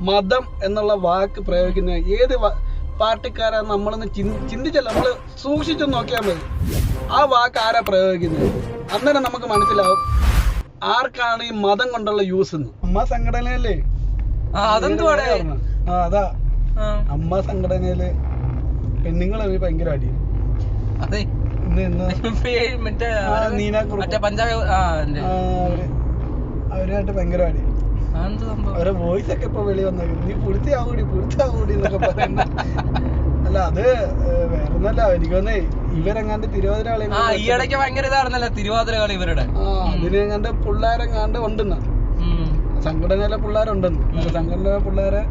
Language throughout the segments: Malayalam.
മതം എന്നുള്ള വാക്ക് പ്രയോഗിക്കുന്ന ഏത് പാർട്ടിക്കാരാ നമ്മളൊന്ന് ചിന്തിച്ചല്ല, നമ്മൾ സൂക്ഷിച്ചു നോക്കിയാൽ മതി. ആ വാക്ക് ആരാ പ്രയോഗിക്കുന്നത്, അന്നേരം നമുക്ക് മനസ്സിലാവും ആർക്കാണ് ഈ മതം കൊണ്ടുള്ള യൂസ് എന്ന്. അമ്മ സംഘടനയല്ലേ അതാ അമ്മ സംഘടനയില് പെണ്ണുങ്ങളെ ഭയങ്കര അടി. അവരായിട്ട് ഭയങ്കര അടി. അവരെ വോയിസ് ഒക്കെ ഇപ്പൊ വെളി വന്നത് നീ പുഴുത്തിയാവൂടി എന്നൊക്കെ പറയുന്നത്. അല്ല അത് വേറൊന്നല്ല, എനിക്ക് തോന്നേ ഇവരെങ്ങാണ്ട് തിരുവാതിര കളി ഇവരുടെ അതിനെങ്ങാണ്ട് പിള്ളേരെങ്ങാണ്ട് ഉണ്ടെന്ന്, സംഘടനയിലെ പിള്ളേരുണ്ടെന്ന്. സംഘടനയിലെ പിള്ളേരെ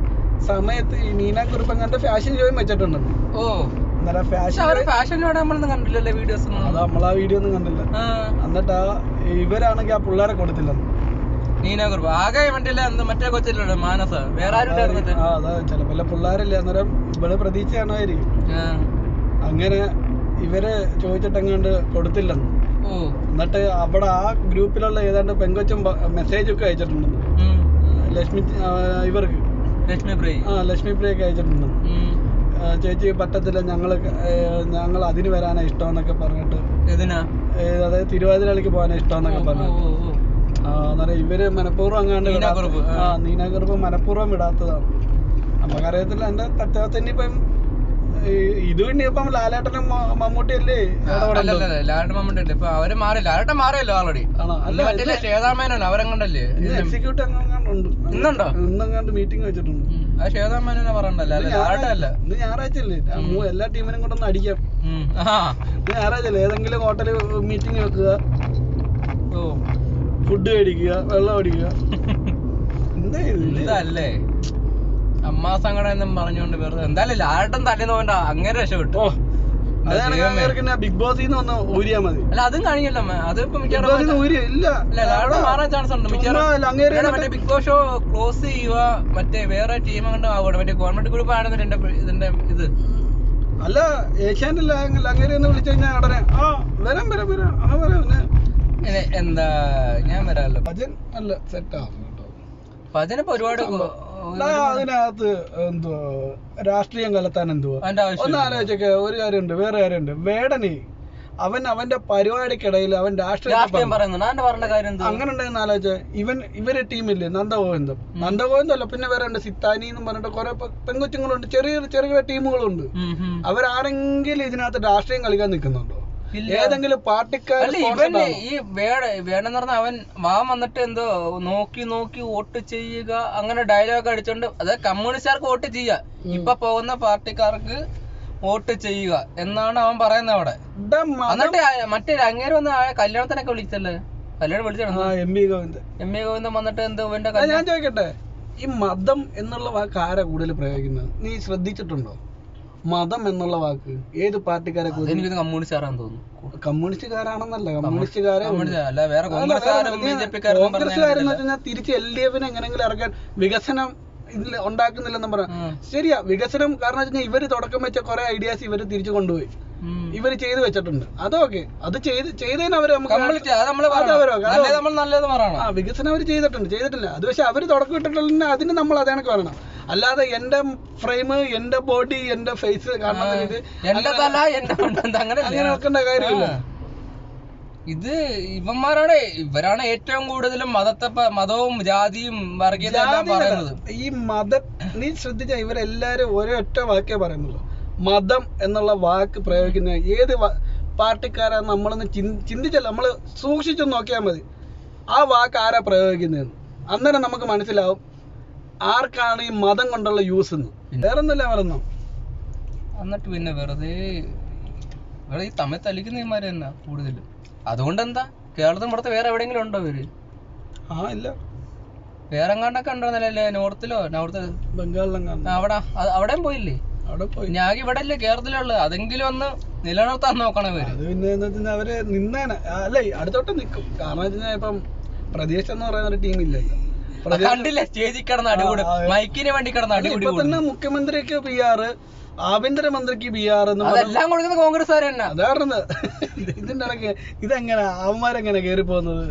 സമയത്ത് ഈ മീനാക്കുറിപ്പ് എങ്ങാണ്ട് ഫാഷൻ ഷോയും വെച്ചിട്ടുണ്ടെന്ന്. Fashion കണ്ടില്ലല്ലേ videos? അത് നമ്മളാ വീഡിയോ ഒന്നും കണ്ടില്ല. എന്നിട്ട് ഇവരാണെങ്കിൽ ആ പിള്ളേരെ കൊടുത്തില്ലെന്ന്. ആകെ മറ്റേ കൊച്ചിലുള്ള മാനസ വേറെ ആരും ചിലപ്പോ പിള്ളേരല്ലേ, അന്നേരം ഇവിടെ പ്രതീക്ഷ കാണുമായിരിക്കും. അങ്ങനെ ഇവര് ചോദിച്ചിട്ടെങ്ങാണ്ട് കൊടുത്തില്ലെന്ന്. എന്നിട്ട് അവിടെ ആ ഗ്രൂപ്പിലുള്ള ഏതാണ്ട് പെങ്കൊച്ചും മെസ്സേജ് ഒക്കെ അയച്ചിട്ടുണ്ടെന്ന്. ഇവർക്ക് ലക്ഷ്മി പ്രിയൊക്കെ അയച്ചിട്ടുണ്ടെന്ന്. ചേച്ചി പറ്റത്തില്ല, ഞങ്ങൾ അതിന് വരാനാ ഇഷ്ടം എന്നൊക്കെ പറഞ്ഞിട്ട്, അതായത് തിരുവാതിര കളിക്ക് പോകാനാ ഇഷ്ടം എന്നൊക്കെ പറഞ്ഞിട്ട്. അന്നേരം ഇവര് മനഃപൂർവ്വം അങ്ങാണ്ട് നീനാകുറുപ്പ് മനഃപൂർവ്വം വിടാത്തതാണ്. നമുക്കറിയത്തില്ല എന്റെ സത്യാവസ്ഥ. ഇപ്പം ഇത് പിന്നെ ഇപ്പം ലാലേട്ടനും മമ്മൂട്ടിയല്ലേ എക്സിക്യൂട്ടീവ് ഇന്നെങ്ങാണ്ട് മീറ്റിംഗ് വെച്ചിട്ടുണ്ട്. ഇന്ന് ഞായറാഴ്ചയല്ലേ, എല്ലാ ടീമിനും കൊണ്ടൊന്ന് അടിക്കാം. ഞായറാഴ്ചയല്ലേ, ഏതെങ്കിലും ഹോട്ടല് മീറ്റിംഗ് വെക്കുക, ഫുഡ് മേടിക്കുക, വെള്ളം അടിക്കുക. എന്തല്ലേ അമ്മാ സംഘടന എന്നും പറഞ്ഞുകൊണ്ട് വെറുതെ എന്തായാലും ലാലട്ടൻ തല്ലുന്നോണ്ട അങ്ങനെ രക്ഷപ്പെട്ടു. ബിഗ് ബോസ് ഊരിയാ മതി. അല്ല അതും കഴിഞ്ഞല്ലോ, അത് മാറാൻ ചാൻസ് ഉണ്ട്. മറ്റേ ബിഗ് ബോസ് ഷോ ക്ലോസ് ചെയ്യുക, മറ്റേ വേറെ ടീം അങ്ങോട്ട് ആവട്ടെ, മറ്റേ ഗവൺമെന്റ് ഗ്രൂപ്പ് ആണെന്ന് ഇതിന്റെ ഇത്. അല്ല ഏഷ്യാനില്ല അങ്ങനെ വിളിച്ചു കഴിഞ്ഞാൽ ഉടനെ എന്താ ഞാൻ വരാമല്ലോ. ഭജൻ നല്ല സെറ്റ് ആവും. ഭജനിപ്പോ ഒരുപാട് അതിനകത്ത് എന്തോ രാഷ്ട്രീയം കലത്താൻ എന്തുവാ ഒന്ന് ആലോചിച്ചൊക്കെ. ഒരു കാര്യമുണ്ട്, വേറെ കാര്യമുണ്ട്. വേടന് അവന്റെ പരിപാടിക്കിടയിൽ അവൻ രാഷ്ട്രീയം അങ്ങനെ ഉണ്ടെന്ന് ആലോചിച്ച. ഇവര് ടീമില്ലേ നന്ദഗോവിന്ദം അല്ല, പിന്നെ വേറെ ഉണ്ട് സിത്താനി എന്നും പറഞ്ഞിട്ട് കുറെ പെങ്കൊച്ചുങ്ങളുണ്ട്, ചെറിയ ചെറിയ ടീമുകളുണ്ട്. അവരാരെങ്കിലും ഇതിനകത്ത് രാഷ്ട്രീയം കളിക്കാൻ നിൽക്കുന്നുണ്ടോ? ഏതെങ്കിലും പാർട്ടിക്കാർ ഈ വേണമെന്ന് പറഞ്ഞ അവൻ വന്നിട്ട് എന്തോ നോക്കി വോട്ട് ചെയ്യുക, അങ്ങനെ ഡയലോഗ് അടിച്ചോണ്ട്, അതായത് കമ്മ്യൂണിസ്റ്റുകാർക്ക് വോട്ട് ചെയ്യുക, ഇപ്പൊ പോകുന്ന പാർട്ടിക്കാർക്ക് വോട്ട് ചെയ്യുക എന്നാണ് അവൻ പറയുന്നത് അവിടെ. എന്നിട്ട് മറ്റേ അങ്ങേര് വന്ന് കല്യാണത്തിനൊക്കെ വിളിച്ചല്ലേ, കല്യാണം വിളിച്ചോ എം വി ഗോവിന്ദൻ വന്നിട്ട് എന്തോ ഇവന്റെ. ഞാൻ ചോദിക്കട്ടെ, ഈ മതം എന്നുള്ള വാക്ക് ആരാ കൂടുതൽ പ്രയോഗിക്കുന്നത്? നീ ശ്രദ്ധിച്ചിട്ടുണ്ടോ? മതം എന്നുള്ള വാക്ക് ഏത് പാർട്ടിക്കാരെ? കമ്മ്യൂണിസ്റ്റുകാരാണെന്ന് തോന്നുന്നു. കമ്മ്യൂണിസ്റ്റുകാരാണെന്നല്ല, കമ്മ്യൂണിസ്റ്റുകാരെ കോൺഗ്രസ്സുകാരെന്ന് വെച്ചാൽ തിരിച്ച് LDF എങ്ങനെങ്കിലും ഇറക്കാൻ വികസനം ഇതിൽ ഉണ്ടാക്കുന്നില്ലെന്നും പറയാം. ശരിയാ, വികസനം കാരണം വെച്ചാൽ ഇവര് തുടക്കം വെച്ച കുറെ ഐഡിയാസ് ഇവര് തിരിച്ചു കൊണ്ടുപോയി, ഇവര് ചെയ്തു വെച്ചിട്ടുണ്ട്. അതൊക്കെ അത് ചെയ്തതിന് അവര് വികസനം അവര് ചെയ്തിട്ടില്ല. അത് പക്ഷെ അവര് തുടക്കം ഇട്ടിട്ടുള്ള അതിന് നമ്മൾ അതേണക്ക് വരണം. അല്ലാതെ എന്റെ ഫ്രെയിം, എന്റെ ബോഡി, എന്റെ ഫേസ് കാണുന്നത് അങ്ങനെ വെക്കേണ്ട കാര്യമില്ല. ഇത് ഇവരാണ് ഏറ്റവും കൂടുതലും മതവും ജാതിയും വർഗീയതയും പറയുന്നത്. ഈ നീ ശ്രദ്ധിച്ച ഇവരെല്ലാരും ഒരൊറ്റ വാക്കേ പറയുന്നുള്ളൂ. മതം എന്നുള്ള വാക്ക് പ്രയോഗിക്കുന്ന ഏത് പാർട്ടിക്കാരാ നമ്മളൊന്ന് ചിന്തിച്ചല്ല, നമ്മള് സൂക്ഷിച്ചു നോക്കിയാൽ മതി. ആ വാക്ക് ആരാ പ്രയോഗിക്കുന്നതെന്ന് അന്നേരം നമുക്ക് മനസ്സിലാവും ആർക്കാണ് ഈ മതം കൊണ്ടുള്ള യൂസ് എന്ന്. വേറൊന്നുമില്ല പറയുന്നു. എന്നിട്ട് പിന്നെ വെറുതെ ഈ തമ്മിൽ തലിക്കുന്നവന്മാര് തന്നെ കൂടുതലും. അതുകൊണ്ട് എന്താ കേരളത്തിൽ പുറത്ത് വേറെ എവിടെയെങ്കിലും ഉണ്ടോ ഇവര്? ഇല്ല, വേറെ എങ്ങാണ്ടൊക്കെ ഉണ്ടോന്നല്ലേ, നോർത്തിലോ ബംഗാളിലെങ്ങാണ്ട് അവിടെയും പോയില്ലേ? ഞാൻ ഇവിടെ അല്ലേ കേരളത്തിലുള്ളത്, അതെങ്കിലും ഒന്ന് നിലനിർത്താൻ നോക്കണം ഇവര്. അത് പിന്നെ അവര് നിന്നേനെ അല്ലേ, അടുത്തോട്ട് നിൽക്കും. കാരണം വെച്ചാൽ ഇപ്പം പ്രദേശം എന്ന് പറയുന്ന ഒരു ടീം ഇല്ലല്ലോ. കണ്ടില്ലേ സ്റ്റേജിൽ കിടന്ന അടികൂടി, മൈക്കിന് വേണ്ടി കിടന്ന അടികൂടി. ഇപ്പൊ തന്നെ മുഖ്യമന്ത്രിക്ക് PR, ആഭ്യന്തരമന്ത്രിക്ക് ബിആർ എന്ന് അതെല്ലാം കൊടുക്കുന്ന കോൺഗ്രസ്സുകാർ തന്നെ. അതാണെന്ന് ഇതിന്റെ ഇടയ്ക്ക് ഇതെങ്ങനെ അവന്മാരെങ്ങനെ കയറി പോകുന്നത്?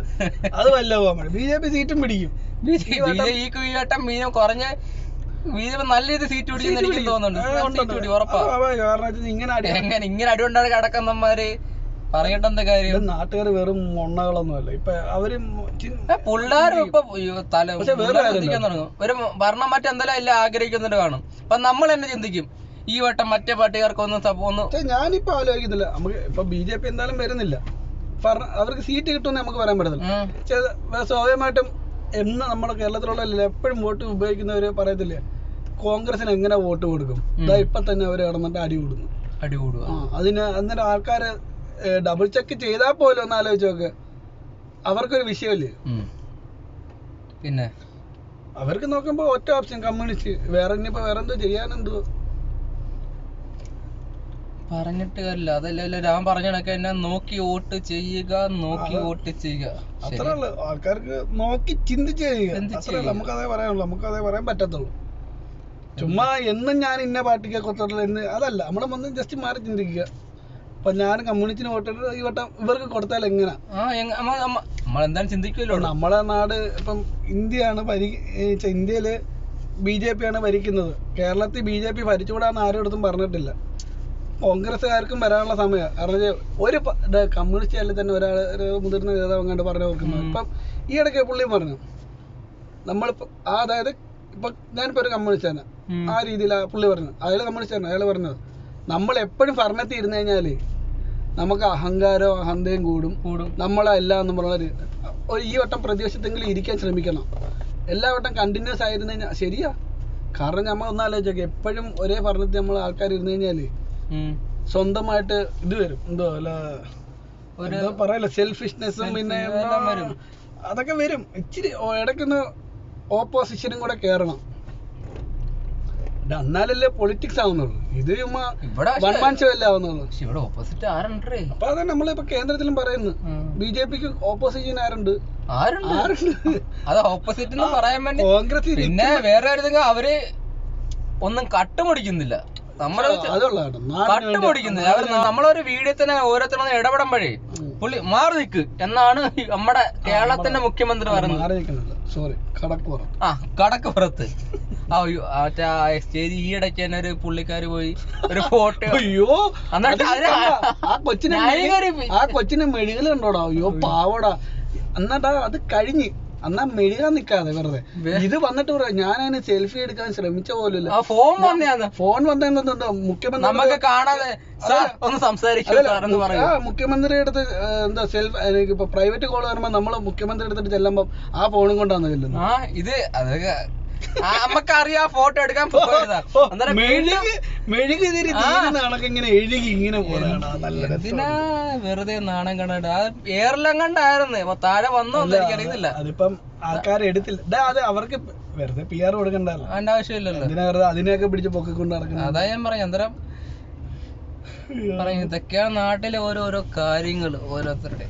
അത് വല്ല BJP സീറ്റും പിടിക്കും. ഈ വട്ടം കുറഞ്ഞ BJP നല്ല രീതിയിൽ സീറ്റ് പിടിക്കുന്ന എനിക്ക് തോന്നുന്നുണ്ട്. കാരണം ഇങ്ങനെ അടികൊണ്ടാണ് കിടക്കുന്നമാര് പറയട്ടെന്താ കാര്യം. നാട്ടുകാർ വെറും മൊണ്ണകളൊന്നുമല്ല ഇപ്പൊ അവര് പിള്ളേരും ഇപ്പൊ ചിന്തിക്കാൻ തുടങ്ങും. ഒരു ഭരണം മാറ്റം എന്തായാലും എല്ലാം ആഗ്രഹിക്കുന്നുണ്ട് കാണും. അപ്പൊ നമ്മൾ തന്നെ ചിന്തിക്കും ഈ വട്ടം മറ്റേ പാർട്ടിക്കാർക്കൊന്നും ഞാനിപ്പോ ആലോചിക്കുന്നില്ല. നമുക്ക് ഇപ്പൊ BJP എന്തായാലും വരുന്നില്ല, അവർക്ക് സീറ്റ് കിട്ടുമെന്ന് നമുക്ക് പറയാൻ പറ്റത്തില്ല. സ്വാഭാവികമായിട്ടും എന്ന് നമ്മുടെ കേരളത്തിലുള്ള എപ്പോഴും വോട്ട് ഉപയോഗിക്കുന്നവര് പറയത്തില്ലേ കോൺഗ്രസിന് എങ്ങനെ വോട്ട് കൊടുക്കും, ഇപ്പൊ തന്നെ അവര് കിടന്നിട്ട് അടി കൂടുന്നു. അതിന് അന്നേരം ആൾക്കാര് ഡബിൾ ചെക്ക് ചെയ്താൽ പോലും ഒന്ന് ആലോചിച്ച് നോക്ക്, അവർക്കൊരു വിഷയമില്ലേ. പിന്നെ അവർക്ക് നോക്കുമ്പോ ഒറ്റ ഓപ്ഷൻ കമ്മ്യൂണിസ്റ്റ്, വേറെ ഇനിയിപ്പോ വേറെ എന്തോ ചെയ്യാനെന്തോ പറഞ്ഞിട്ട് കാര്യമില്ല. അതല്ലല്ലോ ഞാൻ പറഞ്ഞ കണക്ക് എന്നെ നോക്കി വോട്ട് ചെയ്യുക. അത്രേ ഉള്ളു. ആൾക്കാർക്ക് നോക്കി ചിന്തിച്ച് ചെയ്യുക. നമുക്കതേ പറയാനുള്ളൂ, നമുക്കതേ പറയാൻ പറ്റത്തുള്ളൂ. ചുമ്മാ എന്നും ഞാൻ ഇന്ന പാർട്ടിക്ക് കൊടുത്തിട്ടുള്ള എന്ന് അതല്ല, നമ്മളെ വന്ന് ജസ്റ്റ് മാറി ചിന്തിക്കുക. അപ്പൊ ഞാൻ കമ്മ്യൂണിസ്റ്റിന് വോട്ടിട്ട് ഈ വട്ടം ഇവർക്ക് കൊടുത്താൽ എങ്ങനെ? നമ്മളെ നാട് ഇപ്പം ഇന്ത്യയാണ് ഇന്ത്യയില് BJP ആണ് ഭരിക്കുന്നത്. കേരളത്തിൽ BJP ഭരിച്ചുകൂടാന്ന് ആരും അടുത്തും പറഞ്ഞിട്ടില്ല. കോൺഗ്രസ്സുകാർക്കും വരാനുള്ള സമയം. കാരണം ഒരു കമ്മ്യൂണിസ്റ്റ് തന്നെ ഒരു മുതിർന്ന നേതാവ് അങ്ങോട്ട് പറഞ്ഞു നോക്കുന്നത്. ഇപ്പം ഈ ഇടയ്ക്ക് പുള്ളി പറഞ്ഞു നമ്മളിപ്പോ അതായത് ഇപ്പൊ ഞാനിപ്പോ ഒരു കമ്മ്യൂണിസ്റ്റാണ്, ആ രീതിയിലാ പുള്ളി പറഞ്ഞു. അയാൾ കമ്മ്യൂണിസ്റ്റാണ്. അയാൾ പറഞ്ഞത് നമ്മൾ എപ്പോഴും ഭരണത്തിൽ ഇരുന്ന് കഴിഞ്ഞാല് നമുക്ക് അഹങ്കാരവും അഹന്തയും കൂടും. നമ്മളെ എല്ലാം എന്ന് പറഞ്ഞ ഈ വട്ടം പ്രതിപക്ഷത്തെങ്കിലും ഇരിക്കാൻ ശ്രമിക്കണം. എല്ലാ വട്ടം കണ്ടിന്യൂസ് ആയിരുന്നു കഴിഞ്ഞാൽ ശരിയാ. കാരണം നമ്മൾ ഒന്നാലോചിച്ചോക്കെ എപ്പോഴും ഒരേ ഭരണത്തിൽ നമ്മൾ ആൾക്കാർ ഇരുന്ന് കഴിഞ്ഞാല് സ്വന്തമായിട്ട് ഇത് വരും, എന്തോ അല്ല പറയല്ല, സെൽഫിഷ്നെസ്സും പിന്നെ അതൊക്കെ വരും. ഇച്ചിരി ഇടയ്ക്കൊന്ന് ഓപ്പോസിഷനും കൂടെ കേറണം. എന്നാലല്ലേ പൊളിറ്റിക്സ് ആവുന്നുള്ളൂ. ഇത് വൺ മാൻ ഷോ അല്ലേ ആവുന്നുള്ളൂ. അപ്പൊ അതെ നമ്മളിപ്പോ കേന്ദ്രത്തിലും പറയുന്നു BJPക്ക് ഓപ്പോസിഷൻ ആരുണ്ട്? കോൺഗ്രസ്. പിന്നെ വേറെ അവര് ഒന്നും കട്ടുപിടിക്കുന്നില്ല. നമ്മളൊരു വീഡിയോ തന്നെ ഓരോരുത്തരും ഇടപെടുമ്പോഴേ പുള്ളി മാറി നിൽക്ക് എന്നാണ് നമ്മുടെ കേരളത്തിന്റെ മുഖ്യമന്ത്രി പറയുന്നത്. കടക്കുപുറത്ത് സ്റ്റേജ് ഈയിടയ്ക്ക് തന്നെ ഒരു പുള്ളിക്കാര് പോയി ഒരു ഫോട്ടോ. അയ്യോ ആ കൊച്ചിനെ മെഴുകലുണ്ടോടാ? അയ്യോ പാവടാ. എന്നിട്ടാ അത് കഴിഞ്ഞ് എന്നാ മെഴുകാൻ നിക്കാതെ വെറുതെ ഇത് വന്നിട്ട് പറയാം ഞാനതിന് സെൽഫി എടുക്കാൻ ശ്രമിച്ച പോലും. ഫോൺ വന്നെന്താ മുഖ്യമന്ത്രി കാണാതെ മുഖ്യമന്ത്രി അടുത്ത് എന്താ സെൽഫ് ഇപ്പൊ പ്രൈവറ്റ് കോൾ വരുമ്പോ നമ്മള് മുഖ്യമന്ത്രി എടുത്തിട്ട് ചെല്ലുമ്പോ ആ ഫോണും കൊണ്ടാണ് ചെല്ലുന്നത്. ഇത് അതൊക്കെ നമുക്കറിയാം. ഫോട്ടോ എടുക്കാൻ വെറുതെ നാണം കണ്ടാ എയർലെം കണ്ടായിരുന്നു താഴെ വന്നോ എനിക്കറിയുന്നില്ല. അതിപ്പം ആൾക്കാരെ എടുത്തില്ല. അത് അവർക്ക് വെറുതെ PR കൊടുക്കണ്ടല്ലോ, അതിന്റെ ആവശ്യമില്ലല്ലോ. അതിനെയൊക്കെ പിടിച്ച് പൊക്കിക്കൊണ്ട് നടക്കുന്നത്. അതാ ഞാൻ പറയാം. അന്നേരം പറയും ഇതൊക്കെയാണ് നാട്ടിലെ ഓരോരോ കാര്യങ്ങൾ ഓരോരുത്തരുടെ.